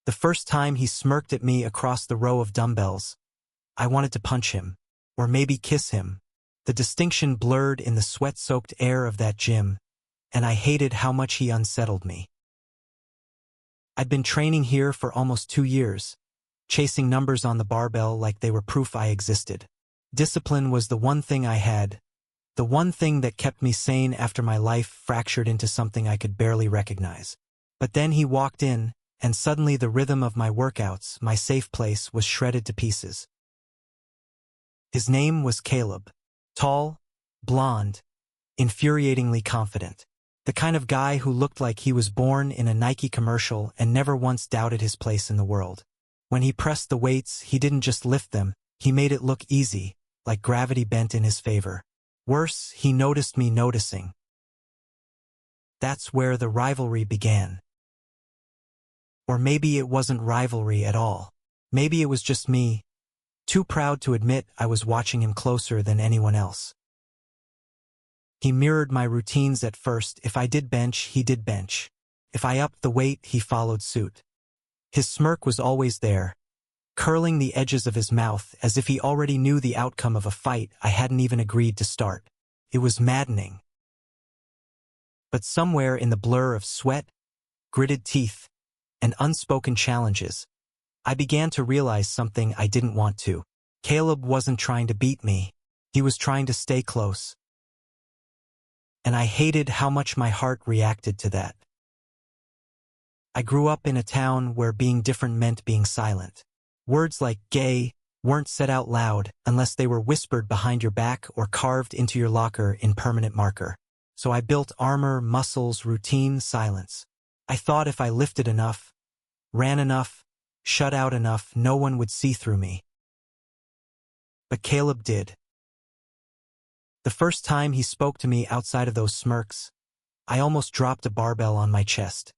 The first time he smirked at me across the row of dumbbells, I wanted to punch him, or maybe kiss him. The distinction blurred in the sweat-soaked air of that gym, and I hated how much he unsettled me. I'd been training here for almost 2 years, chasing numbers on the barbell like they were proof I existed. Discipline was the one thing I had, the one thing that kept me sane after my life fractured into something I could barely recognize. But then he walked in, and suddenly the rhythm of my workouts, my safe place, was shredded to pieces. His name was Caleb. Tall, blonde, infuriatingly confident. The kind of guy who looked like he was born in a Nike commercial and never once doubted his place in the world. When he pressed the weights, he didn't just lift them, he made it look easy, like gravity bent in his favor. Worse, he noticed me noticing. That's where the rivalry began. Or maybe it wasn't rivalry at all. Maybe it was just me, too proud to admit I was watching him closer than anyone else. He mirrored my routines at first. If I did bench, he did bench. If I upped the weight, he followed suit. His smirk was always there, curling the edges of his mouth as if he already knew the outcome of a fight I hadn't even agreed to start. It was maddening. But somewhere in the blur of sweat, gritted teeth, and unspoken challenges, I began to realize something I didn't want to. Caleb wasn't trying to beat me. He was trying to stay close. And I hated how much my heart reacted to that. I grew up in a town where being different meant being silent. Words like gay weren't said out loud unless they were whispered behind your back or carved into your locker in permanent marker. So I built armor, muscles, routine, silence. I thought if I lifted enough, ran enough, shut out enough, no one would see through me. But Caleb did. The first time he spoke to me outside of those smirks, I almost dropped a barbell on my chest.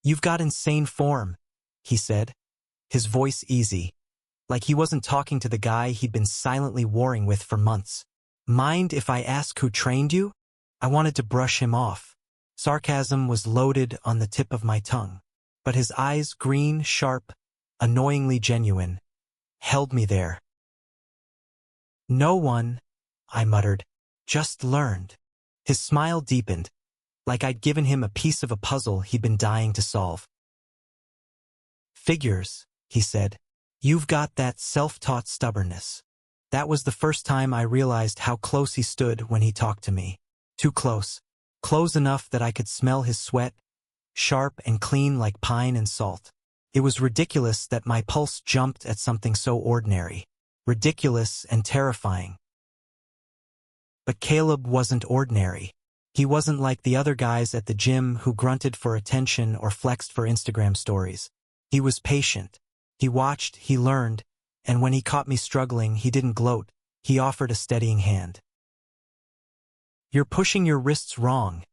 "You've got insane form," he said, his voice easy, like he wasn't talking to the guy he'd been silently warring with for months. "Mind if I ask who trained you?" I wanted to brush him off. Sarcasm was loaded on the tip of my tongue. But his eyes, green, sharp, annoyingly genuine, held me there. "No one," I muttered, "just learned." His smile deepened, like I'd given him a piece of a puzzle he'd been dying to solve. "Figures," he said. "You've got that self-taught stubbornness." That was the first time I realized how close he stood when he talked to me. Too close. Close enough that I could smell his sweat, sharp and clean like pine and salt. It was ridiculous that my pulse jumped at something so ordinary. Ridiculous and terrifying. But Caleb wasn't ordinary. He wasn't like the other guys at the gym who grunted for attention or flexed for Instagram stories. He was patient. He watched, he learned, and when he caught me struggling, he didn't gloat. He offered a steadying hand. "You're pushing your wrists wrong,"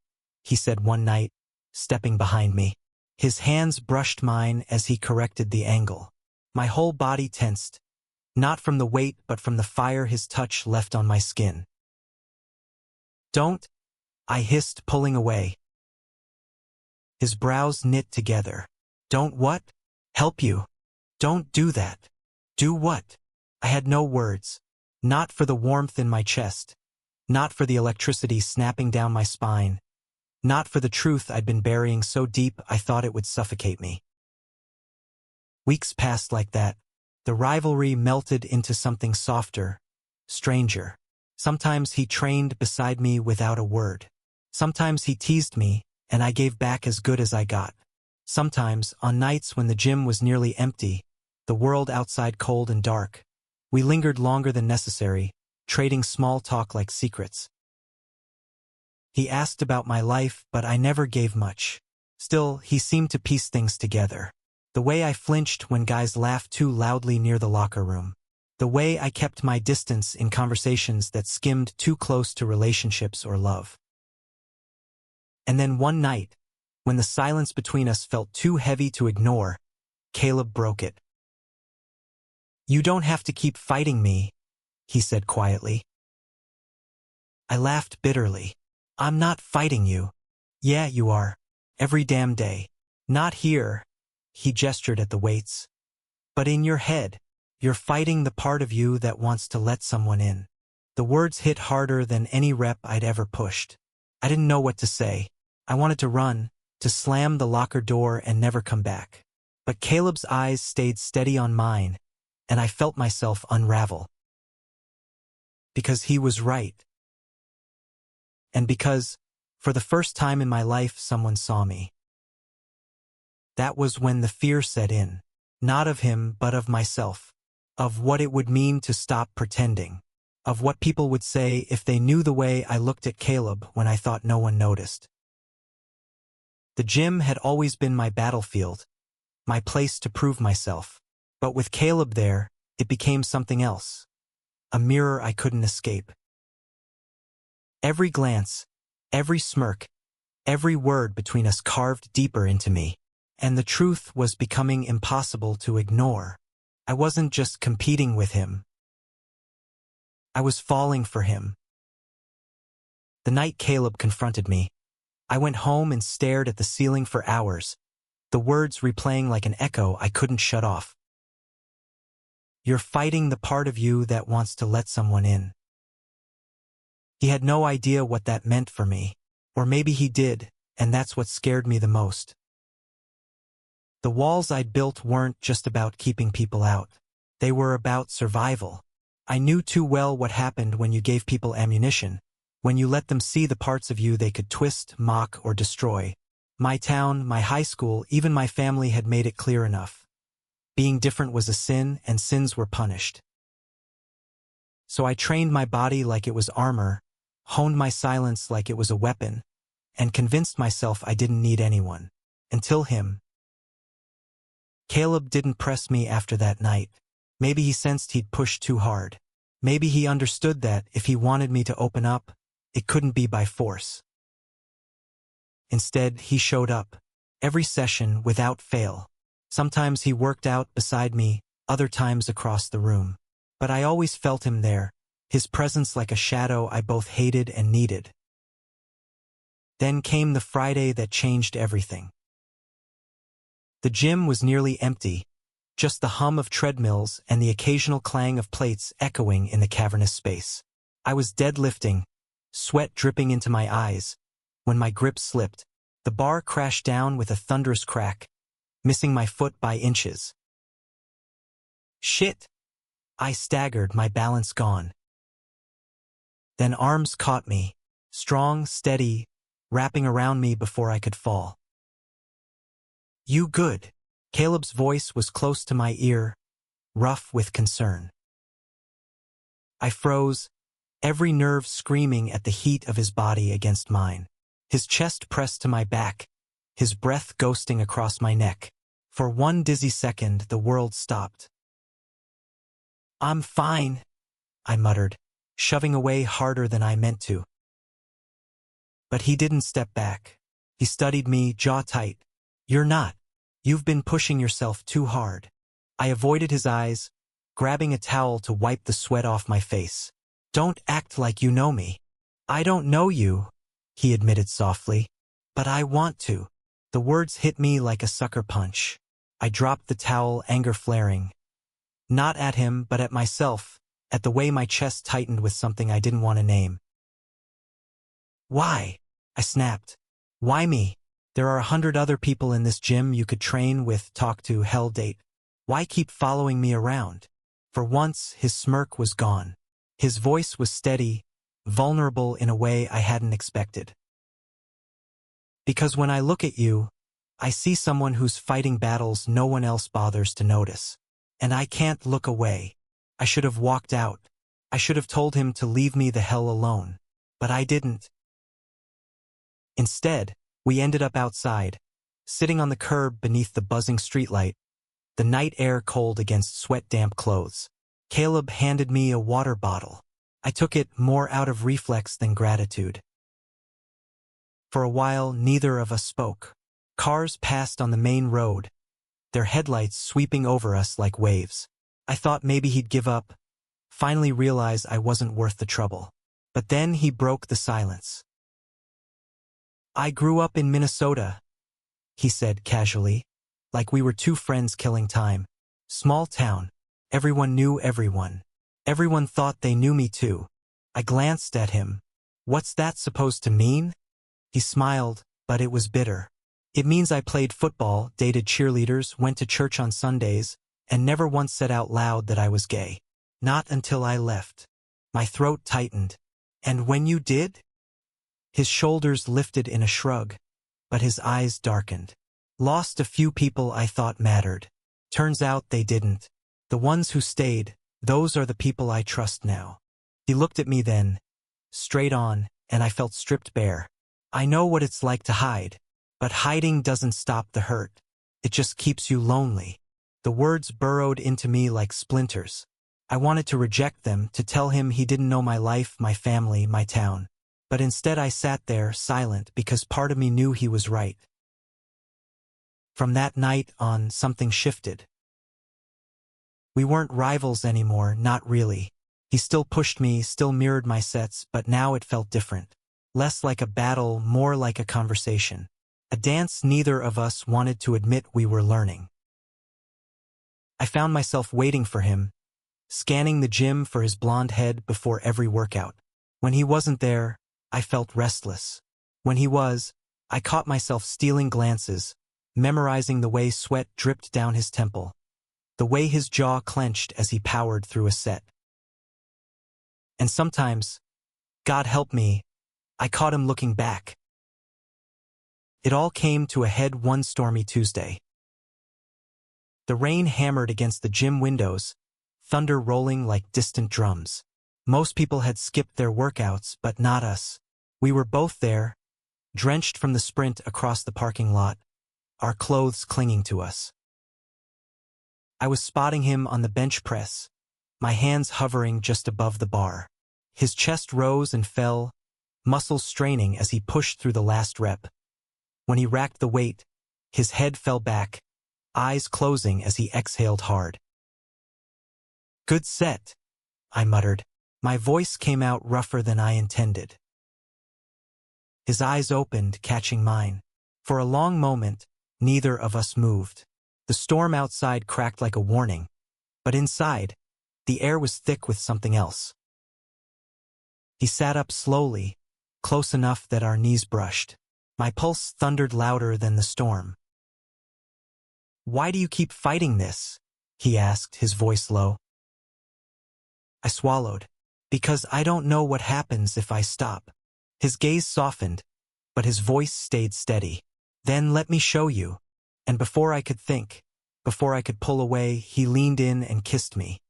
he said one night, stepping behind me. His hands brushed mine as he corrected the angle. My whole body tensed, not from the weight but from the fire his touch left on my skin. "Don't," I hissed, pulling away. His brows knit together. "Don't what?" "Help you." "Don't do that." "Do what?" I had no words. Not for the warmth in my chest. Not for the electricity snapping down my spine. Not for the truth I'd been burying so deep I thought it would suffocate me. Weeks passed like that. The rivalry melted into something softer, stranger. Sometimes he trained beside me without a word. Sometimes he teased me, and I gave back as good as I got. Sometimes, on nights when the gym was nearly empty, the world outside cold and dark, we lingered longer than necessary, trading small talk like secrets. He asked about my life, but I never gave much. Still, he seemed to piece things together. The way I flinched when guys laughed too loudly near the locker room. The way I kept my distance in conversations that skimmed too close to relationships or love. And then one night, when the silence between us felt too heavy to ignore, Caleb broke it. "You don't have to keep fighting me," he said quietly. I laughed bitterly. "I'm not fighting you." "Yeah, you are. Every damn day. Not here." He gestured at the weights. But in your head, you're fighting the part of you that wants to let someone in. The words hit harder than any rep I'd ever pushed. I didn't know what to say. I wanted to run, to slam the locker door and never come back. But Caleb's eyes stayed steady on mine, and I felt myself unravel. Because he was right. And because, for the first time in my life, someone saw me. That was when the fear set in. Not of him, but of myself. Of what it would mean to stop pretending. Of what people would say if they knew the way I looked at Caleb when I thought no one noticed. The gym had always been my battlefield, my place to prove myself. But with Caleb there, it became something else. A mirror I couldn't escape. Every glance, every smirk, every word between us carved deeper into me. And the truth was becoming impossible to ignore. I wasn't just competing with him. I was falling for him. The night Caleb confronted me, I went home and stared at the ceiling for hours, the words replaying like an echo I couldn't shut off. You're fighting the part of you that wants to let someone in. He had no idea what that meant for me. Or maybe he did, and that's what scared me the most. The walls I'd built weren't just about keeping people out. They were about survival. I knew too well what happened when you gave people ammunition, when you let them see the parts of you they could twist, mock, or destroy. My town, my high school, even my family had made it clear enough. Being different was a sin, and sins were punished. So I trained my body like it was armor, honed my silence like it was a weapon, and convinced myself I didn't need anyone. Until him. Caleb didn't press me after that night. Maybe he sensed he'd pushed too hard. Maybe he understood that if he wanted me to open up, it couldn't be by force. Instead, he showed up. Every session, without fail. Sometimes he worked out beside me, other times across the room. But I always felt him there, his presence like a shadow I both hated and needed. Then came the Friday that changed everything. The gym was nearly empty, just the hum of treadmills and the occasional clang of plates echoing in the cavernous space. I was deadlifting, sweat dripping into my eyes, when my grip slipped. The bar crashed down with a thunderous crack, missing my foot by inches. Shit! I staggered, my balance gone. Then arms caught me, strong, steady, wrapping around me before I could fall. You good? Caleb's voice was close to my ear, rough with concern. I froze, every nerve screaming at the heat of his body against mine. His chest pressed to my back, his breath ghosting across my neck. For one dizzy second, the world stopped. I'm fine, I muttered, shoving away harder than I meant to. But he didn't step back. He studied me, jaw tight. You're not. You've been pushing yourself too hard. I avoided his eyes, grabbing a towel to wipe the sweat off my face. Don't act like you know me. I don't know you, he admitted softly. But I want to. The words hit me like a sucker punch. I dropped the towel, anger flaring. Not at him, but at myself, at the way my chest tightened with something I didn't want to name. Why? I snapped. Why me? There are 100 other people in this gym you could train with, talk to, hell, date. Why keep following me around? For once, his smirk was gone. His voice was steady, vulnerable in a way I hadn't expected. Because when I look at you, I see someone who's fighting battles no one else bothers to notice. And I can't look away. I should have walked out. I should have told him to leave me the hell alone. But I didn't. Instead, we ended up outside, sitting on the curb beneath the buzzing streetlight, the night air cold against sweat-damp clothes. Caleb handed me a water bottle. I took it more out of reflex than gratitude. For a while, neither of us spoke. Cars passed on the main road, their headlights sweeping over us like waves. I thought maybe he'd give up, finally realized I wasn't worth the trouble. But then he broke the silence. I grew up in Minnesota, he said casually. like we were two friends killing time. Small town. Everyone knew everyone. Everyone thought they knew me too. I glanced at him. What's that supposed to mean? He smiled, but it was bitter. It means I played football, dated cheerleaders, went to church on Sundays, and never once said out loud that I was gay. Not until I left. My throat tightened. And when you did? His shoulders lifted in a shrug, but his eyes darkened. Lost a few people I thought mattered. Turns out they didn't. The ones who stayed, those are the people I trust now. He looked at me then, straight on, and I felt stripped bare. I know what it's like to hide, but hiding doesn't stop the hurt. It just keeps you lonely. The words burrowed into me like splinters. I wanted to reject them, to tell him he didn't know my life, my family, my town. But instead I sat there, silent, because part of me knew he was right. From that night on, something shifted. We weren't rivals anymore, not really. He still pushed me, still mirrored my sets, but now it felt different. Less like a battle, more like a conversation. A dance neither of us wanted to admit we were learning. I found myself waiting for him, scanning the gym for his blonde head before every workout. When he wasn't there, I felt restless. When he was, I caught myself stealing glances, memorizing the way sweat dripped down his temple, the way his jaw clenched as he powered through a set. And sometimes, God help me, I caught him looking back. It all came to a head one stormy Tuesday. The rain hammered against the gym windows, thunder rolling like distant drums. Most people had skipped their workouts, but not us. We were both there, drenched from the sprint across the parking lot, our clothes clinging to us. I was spotting him on the bench press, my hands hovering just above the bar. His chest rose and fell, muscles straining as he pushed through the last rep. When he racked the weight, his head fell back, eyes closing as he exhaled hard. "Good set," I muttered. My voice came out rougher than I intended. His eyes opened, catching mine. For a long moment, neither of us moved. The storm outside cracked like a warning, but inside, the air was thick with something else. He sat up slowly, close enough that our knees brushed. My pulse thundered louder than the storm. "Why do you keep fighting this?" he asked, his voice low. I swallowed. "Because I don't know what happens if I stop." His gaze softened, but his voice stayed steady. "Then let me show you." And before I could think, before I could pull away, he leaned in and kissed me.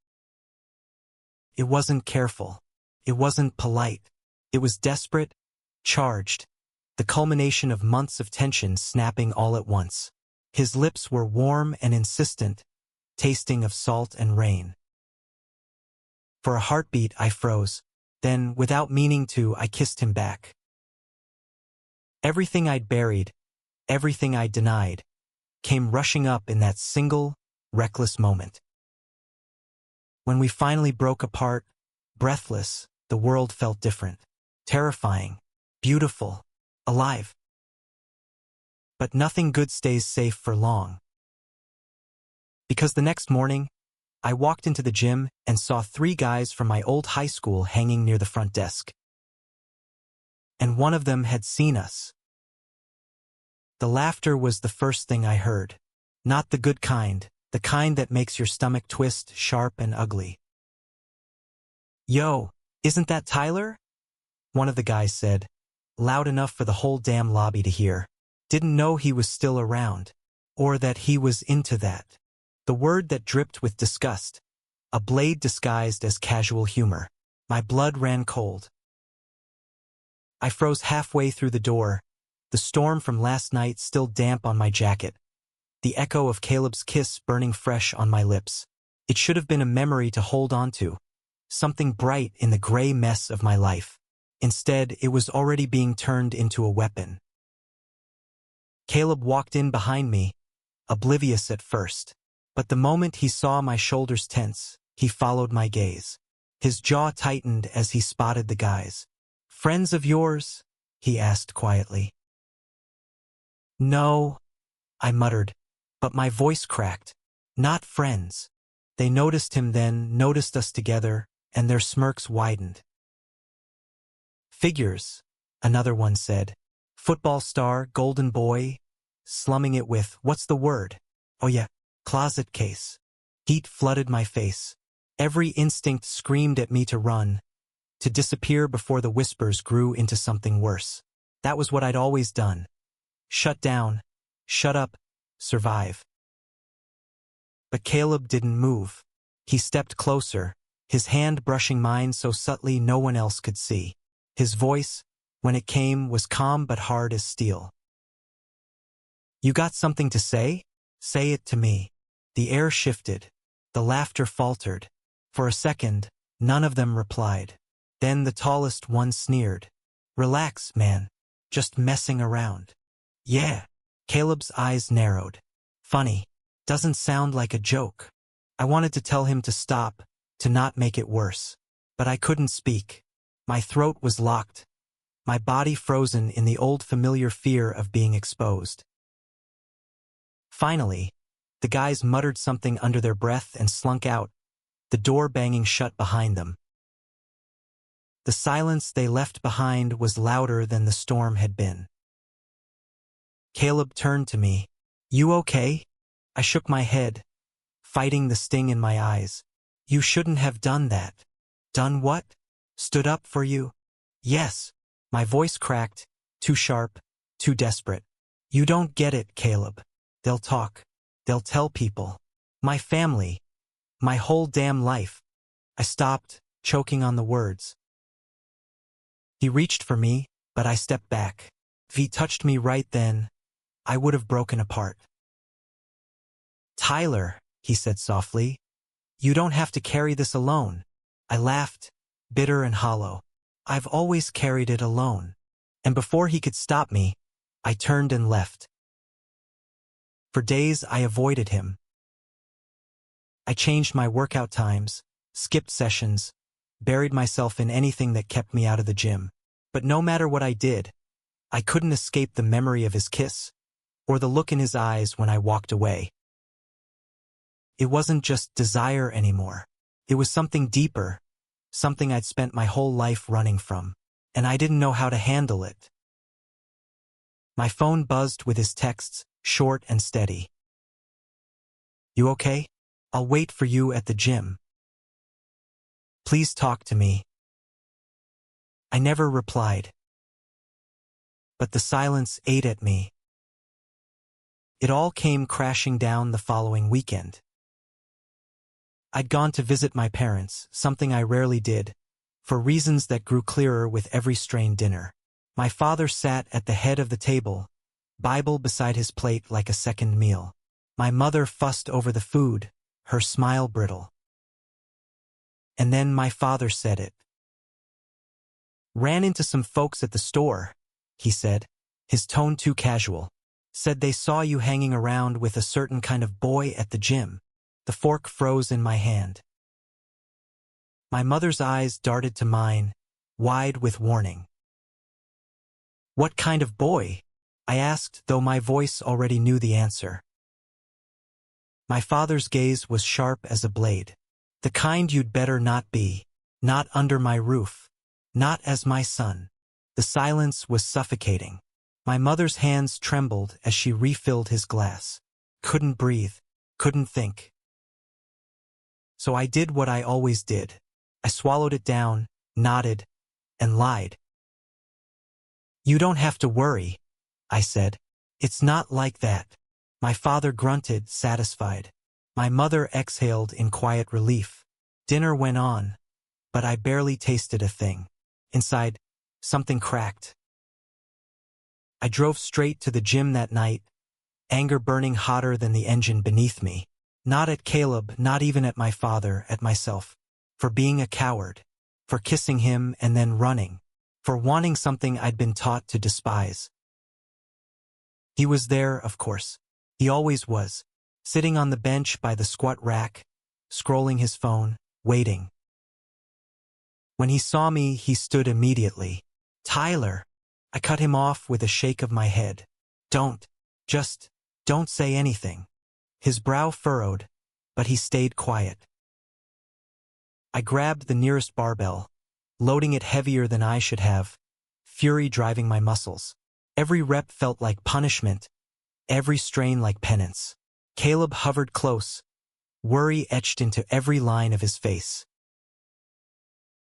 It wasn't careful. It wasn't polite. It was desperate, charged, the culmination of months of tension snapping all at once. His lips were warm and insistent, tasting of salt and rain. For a heartbeat, I froze. Then, without meaning to, I kissed him back. Everything I'd buried, everything I'd denied, came rushing up in that single, reckless moment. When we finally broke apart, breathless, the world felt different. Terrifying, beautiful, alive. But nothing good stays safe for long. Because the next morning, I walked into the gym and saw 3 guys from my old high school hanging near the front desk. And one of them had seen us. The laughter was the first thing I heard. Not the good kind, the kind that makes your stomach twist, sharp and ugly. "Yo, isn't that Tyler?" one of the guys said, loud enough for the whole damn lobby to hear. Didn't know he was still around, or that he was into that. The word that dripped with disgust, a blade disguised as casual humor. My blood ran cold. I froze halfway through the door, the storm from last night still damp on my jacket, the echo of Caleb's kiss burning fresh on my lips. It should have been a memory to hold on to, something bright in the gray mess of my life. Instead, it was already being turned into a weapon. Caleb walked in behind me, oblivious at first. But the moment he saw my shoulders tense, he followed my gaze. His jaw tightened as he spotted the guys. "Friends of yours?" he asked quietly. "No," I muttered, But my voice cracked. Not friends. They noticed him then, noticed us together, and their smirks widened. Figures, another one said. Football star, golden boy, slumming it with, what's the word? Oh yeah, closet case. Heat flooded my face. Every instinct screamed at me to run, to disappear before the whispers grew into something worse. That was what I'd always done. Shut down, shut up, survive. But Caleb didn't move. He stepped closer, his hand brushing mine so subtly no one else could see. His voice, when it came, was calm but hard as steel. You got something to say? Say it to me. The air shifted. The laughter faltered. For a second, none of them replied. Then the tallest one sneered. Relax, man. Just messing around. Yeah. Caleb's eyes narrowed. Funny. Doesn't sound like a joke. I wanted to tell him to stop, to not make it worse. But I couldn't speak. My throat was locked. My body frozen in the old familiar fear of being exposed. Finally, the guys muttered something under their breath and slunk out, the door banging shut behind them. The silence they left behind was louder than the storm had been. Caleb turned to me. You okay? I shook my head, fighting the sting in my eyes. You shouldn't have done that. Done what? Stood up for you? Yes. My voice cracked, too sharp, too desperate. You don't get it, Caleb. They'll talk. They'll tell people. My family. My whole damn life. I stopped, choking on the words. He reached for me, but I stepped back. If he touched me right then, I would have broken apart. Tyler, he said softly, you don't have to carry this alone. I laughed, bitter and hollow. I've always carried it alone. And before he could stop me, I turned and left. For days I avoided him. I changed my workout times, skipped sessions, buried myself in anything that kept me out of the gym. But no matter what I did, I couldn't escape the memory of his kiss, or the look in his eyes when I walked away. It wasn't just desire anymore. It was something deeper, something I'd spent my whole life running from, and I didn't know how to handle it. My phone buzzed with his texts, short and steady. You okay? I'll wait for you at the gym. Please talk to me. I never replied. But the silence ate at me. It all came crashing down the following weekend. I'd gone to visit my parents, something I rarely did, for reasons that grew clearer with every strained dinner. My father sat at the head of the table, Bible beside his plate like a second meal. My mother fussed over the food, her smile brittle. And then my father said it. Ran into some folks at the store, he said, his tone too casual. Said they saw you hanging around with a certain kind of boy at the gym. The fork froze in my hand. My mother's eyes darted to mine, wide with warning. What kind of boy? I asked, though my voice already knew the answer. My father's gaze was sharp as a blade. The kind you'd better not be, not under my roof, not as my son. The silence was suffocating. My mother's hands trembled as she refilled his glass. Couldn't breathe, couldn't think. So I did what I always did. I swallowed it down, nodded, and lied. You don't have to worry, I said. It's not like that. My father grunted, satisfied. My mother exhaled in quiet relief. Dinner went on, but I barely tasted a thing. Inside, something cracked. I drove straight to the gym that night, anger burning hotter than the engine beneath me. Not at Caleb, not even at my father, at myself. For being a coward. For kissing him and then running. For wanting something I'd been taught to despise. He was there, of course. He always was. Sitting on the bench by the squat rack, scrolling his phone, waiting. When he saw me, he stood immediately. Tyler! I cut him off with a shake of my head. Don't. Just don't say anything. His brow furrowed, but he stayed quiet. I grabbed the nearest barbell, loading it heavier than I should have, fury driving my muscles. Every rep felt like punishment, every strain like penance. Caleb hovered close, worry etched into every line of his face.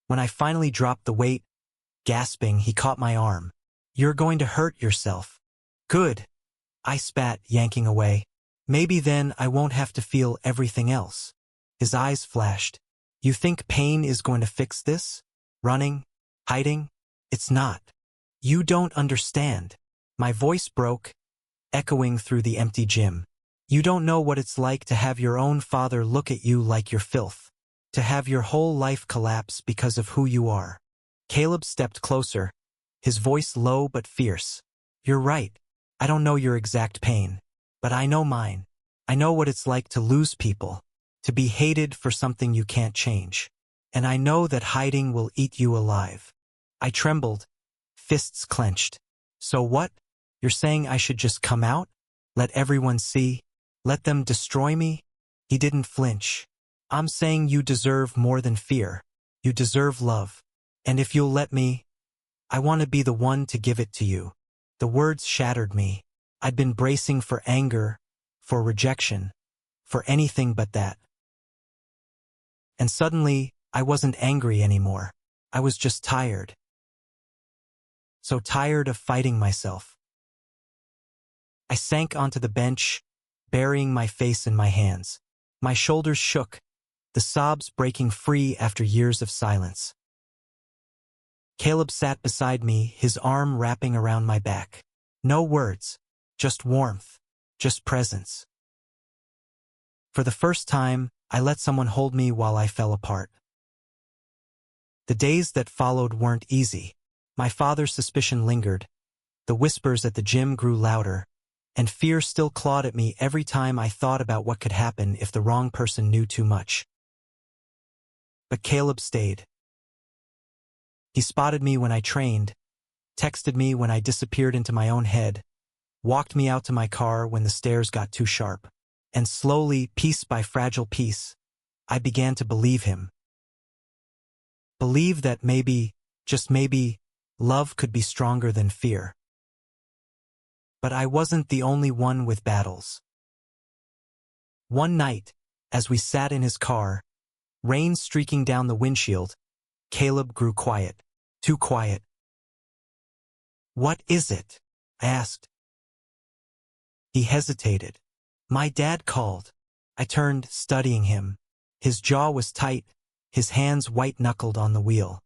When I finally dropped the weight, gasping, he caught my arm. "You're going to hurt yourself." "Good," I spat, yanking away. "Maybe then I won't have to feel everything else." His eyes flashed. "You think pain is going to fix this? Running? Hiding? It's not. You don't understand." My voice broke, echoing through the empty gym. "You don't know what it's like to have your own father look at you like you're filth. To have your whole life collapse because of who you are." Caleb stepped closer, his voice low but fierce. "You're right. I don't know your exact pain. But I know mine. I know what it's like to lose people, to be hated for something you can't change. And I know that hiding will eat you alive." I trembled, fists clenched. "So what? You're saying I should just come out? Let everyone see? Let them destroy me?" He didn't flinch. "I'm saying you deserve more than fear. You deserve love. And if you'll let me, I want to be the one to give it to you." The words shattered me. I'd been bracing for anger, for rejection, for anything but that. And suddenly, I wasn't angry anymore. I was just tired. So tired of fighting myself. I sank onto the bench, burying my face in my hands. My shoulders shook, the sobs breaking free after years of silence. Caleb sat beside me, his arm wrapping around my back. No words, just warmth, just presence. For the first time, I let someone hold me while I fell apart. The days that followed weren't easy. My father's suspicion lingered, the whispers at the gym grew louder, and fear still clawed at me every time I thought about what could happen if the wrong person knew too much. But Caleb stayed. He spotted me when I trained, texted me when I disappeared into my own head, walked me out to my car when the stairs got too sharp. And slowly, piece by fragile piece, I began to believe him. Believe that maybe, just maybe, love could be stronger than fear. But I wasn't the only one with battles. One night, as we sat in his car, rain streaking down the windshield, Caleb grew quiet, too quiet. "What is it?" I asked. He hesitated. "My dad called." I turned, studying him. His jaw was tight, his hands white-knuckled on the wheel.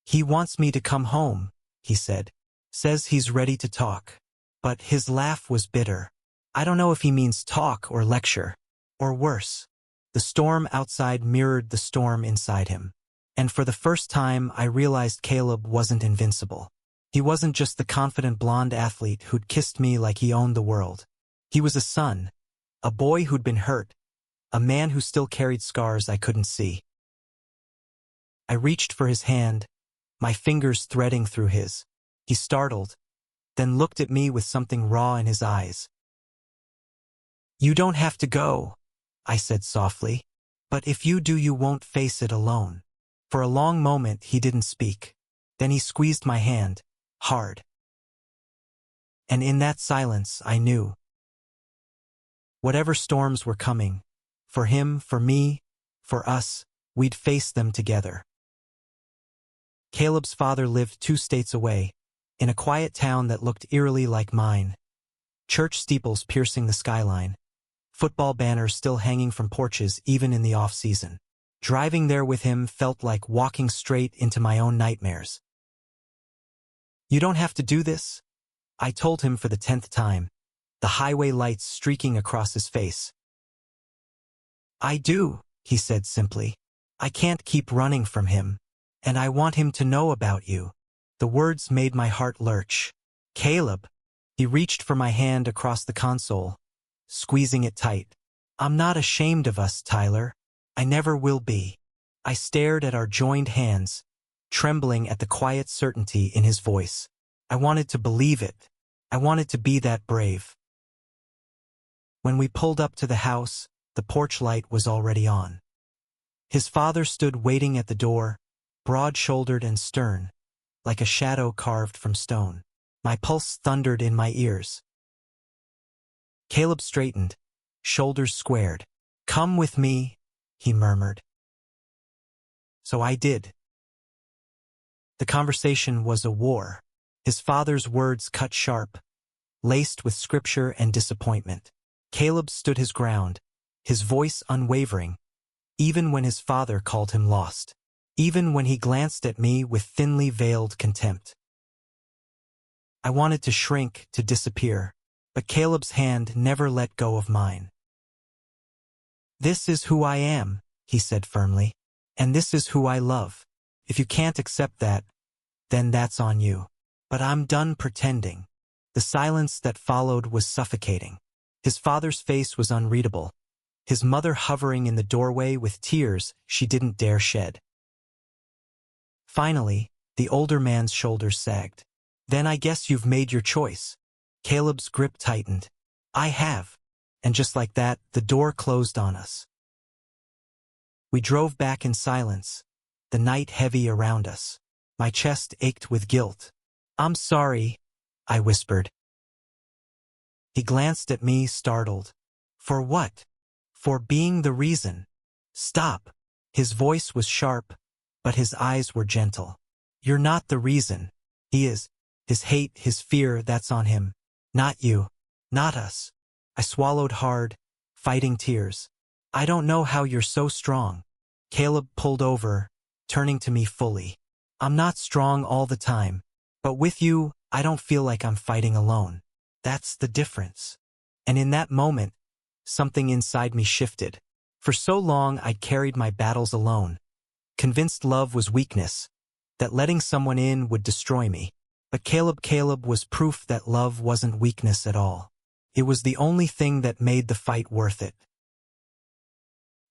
"He wants me to come home," he said. "Says he's ready to talk." But his laugh was bitter. I don't know if he means talk or lecture, or worse. The storm outside mirrored the storm inside him. And for the first time, I realized Caleb wasn't invincible. He wasn't just the confident blonde athlete who'd kissed me like he owned the world. He was a son, a boy who'd been hurt, a man who still carried scars I couldn't see. I reached for his hand, my fingers threading through his. He startled, then looked at me with something raw in his eyes. "You don't have to go," I said softly. "But if you do, you won't face it alone." For a long moment, he didn't speak. Then he squeezed my hand, hard. And in that silence, I knew. Whatever storms were coming, for him, for me, for us, we'd face them together. Caleb's father lived 2 states away, in a quiet town that looked eerily like mine. Church steeples piercing the skyline. Football banners still hanging from porches even in the off-season. Driving there with him felt like walking straight into my own nightmares. "You don't have to do this," I told him for the 10th time, the highway lights streaking across his face. "I do," he said simply. "I can't keep running from him. And I want him to know about you." The words made my heart lurch. "Caleb." He reached for my hand across the console, squeezing it tight. "I'm not ashamed of us, Tyler. I never will be." I stared at our joined hands, trembling at the quiet certainty in his voice. I wanted to believe it. I wanted to be that brave. When we pulled up to the house, the porch light was already on. His father stood waiting at the door, broad-shouldered and stern, like a shadow carved from stone. My pulse thundered in my ears. Caleb straightened, shoulders squared. "Come with me," he murmured. So I did. The conversation was a war. His father's words cut sharp, laced with scripture and disappointment. Caleb stood his ground, his voice unwavering, even when his father called him lost, even when he glanced at me with thinly veiled contempt. I wanted to shrink, to disappear, but Caleb's hand never let go of mine. "This is who I am," he said firmly, "and this is who I love. If you can't accept that, then that's on you. But I'm done pretending." The silence that followed was suffocating. His father's face was unreadable, his mother hovering in the doorway with tears she didn't dare shed. Finally, the older man's shoulders sagged. "Then I guess you've made your choice." Caleb's grip tightened. "I have." And just like that, the door closed on us. We drove back in silence, the night heavy around us. My chest ached with guilt. "I'm sorry," I whispered. He glanced at me, startled. "For what?" "For being the reason." "Stop." His voice was sharp, but his eyes were gentle. "You're not the reason. He is. His hate, his fear, that's on him. Not you. Not us." I swallowed hard, fighting tears. "I don't know how you're so strong." Caleb pulled over, turning to me fully. "I'm not strong all the time, but with you, I don't feel like I'm fighting alone. That's the difference." And in that moment, something inside me shifted. For so long I'd carried my battles alone, convinced love was weakness, that letting someone in would destroy me. But Caleb was proof that love wasn't weakness at all. It was the only thing that made the fight worth it.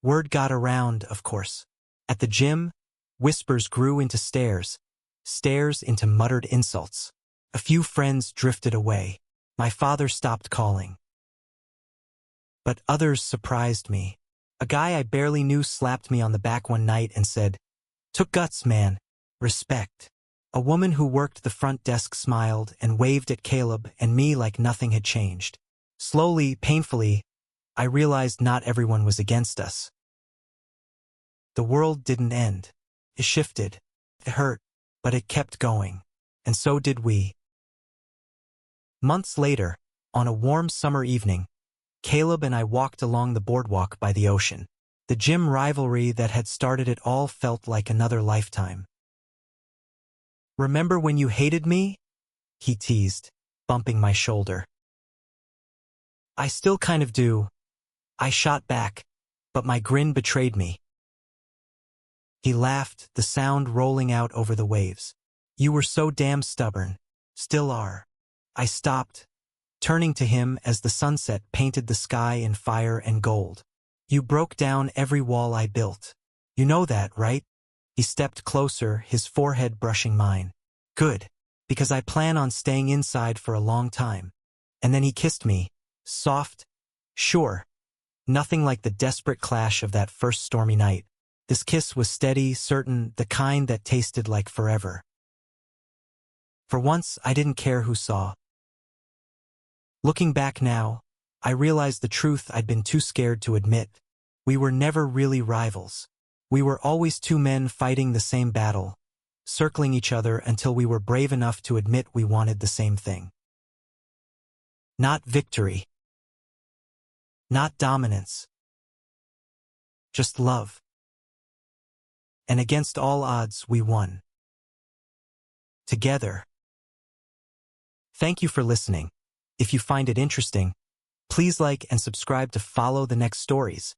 Word got around, of course. At the gym, whispers grew into stares, stares into muttered insults. A few friends drifted away. My father stopped calling. But others surprised me. A guy I barely knew slapped me on the back one night and said, "Took guts, man. Respect." A woman who worked the front desk smiled and waved at Caleb and me like nothing had changed. Slowly, painfully, I realized not everyone was against us. The world didn't end. It shifted. It hurt, but it kept going. And so did we. Months later, on a warm summer evening, Caleb and I walked along the boardwalk by the ocean. The gym rivalry that had started it all felt like another lifetime. "Remember when you hated me?" he teased, bumping my shoulder. "I still kind of do." I shot back, but my grin betrayed me. He laughed, the sound rolling out over the waves. "You were so damn stubborn. Still are." I stopped, turning to him as the sunset painted the sky in fire and gold. "You broke down every wall I built. You know that, right?" He stepped closer, his forehead brushing mine. "Good, because I plan on staying inside for a long time." And then he kissed me, soft, sure. Nothing like the desperate clash of that first stormy night. This kiss was steady, certain, the kind that tasted like forever. For once, I didn't care who saw. Looking back now, I realized the truth I'd been too scared to admit. We were never really rivals. We were always two men fighting the same battle, circling each other until we were brave enough to admit we wanted the same thing. Not victory. Not dominance. Just love. And against all odds, we won. Together. Thank you for listening. If you find it interesting, please like and subscribe to follow the next stories.